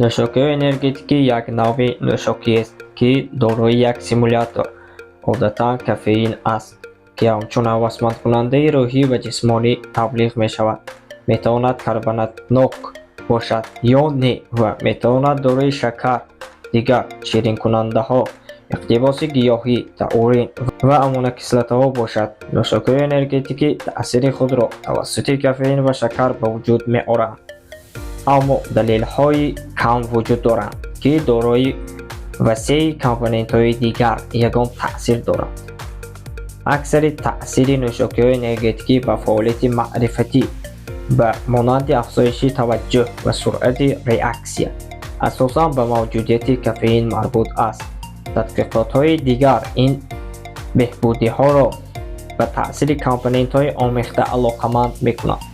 Нушокихои энергетики як навъи нӯшокиест, ки дорои як симулятор, одатан кафеин аст, ки ҳамчун ҳавасмандкунандаи рӯҳӣ ва ҷисмонӣ таблиғ мешавад. Метавонад карбонатнок бошад ё не ва метавонад дорои шакар, дигар ширинкунандаҳо, иқтибоси гиёҳӣ, таурин ва аминокислотаҳо бошад. Нушокихои энергетики таъсири худро тавассути кафеин ва шакар ба вуҷуд меоранд. аммо далелҳои кам вуҷуд доранд, ки дорои васеъи компонентҳои дигар ягон таъсир доранд. аксари таъсири нӯшокиҳои энергетикӣ ба фаъолияти маърифатӣ ба монанди афзоиши таваҷҷӯҳ ва суръати реаксия асосан ба мавҷудияти кафеин марбут аст. тадқиқотҳои дигар ин беҳбудиҳоро ба таъсири компонентҳои омехта алоқаманд мекунанд.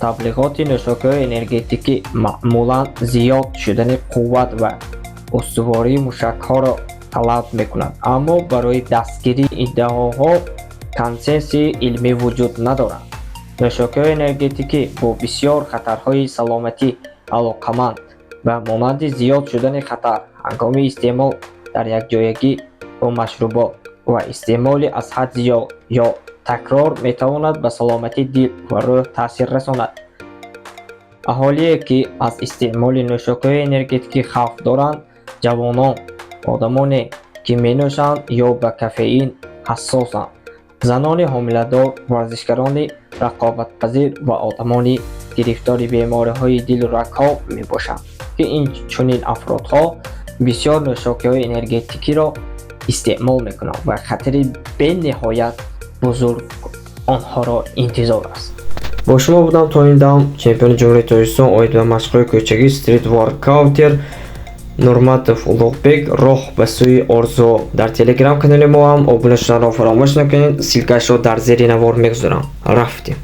таблиғоти нӯшокиҳои энергетикӣ маъмулан зиёд шудани қувват ва устувории мушакҳоро талаб мекунанд, аммо барои дастгирии иддаоҳо консенсуси илмӣ вуҷуд надорад. нӯшокиҳои энергетикӣ бо бисёр хатарҳои саломатӣ алоқаманд ба монанди зиёд шудани хатар ҳангоми истеъмол дар якҷоягӣ бо машрубот ва истеъмоли аз ҳад зиёд ё такрор метавонад ба саломатии дил ва рӯҳ таъсир расонад. аҳолие ки аз истеъмоли нӯшокиҳои энергетикӣ хавф доранд ҷавонон, одамоне ки менӯшанд ё ба кафеин ҳассосанд, занони ҳомиладор, варзишгарони рақобатпазир ва одамони гирифтори бемориҳои дилу рагҳо мебошанд, ки инчунин афродҳо бисёр нӯшокиҳои энергетикиро истеъмол мекунанд ва хатари бениҳоят бузург онҳоро интизор аст. бо шумо будам то ин дам чемпиони ҷумҳурии Тоҷикистон оид ба машқҳои кӯчагӣ стрит воркаутер Нурматов Улуғбек роҳ ба сӯи орзуҳо. дар телеграм канали мо ҳам обуна шуданро фаромӯш накунед. силкашро дар зери навор мегузорам. рафтем.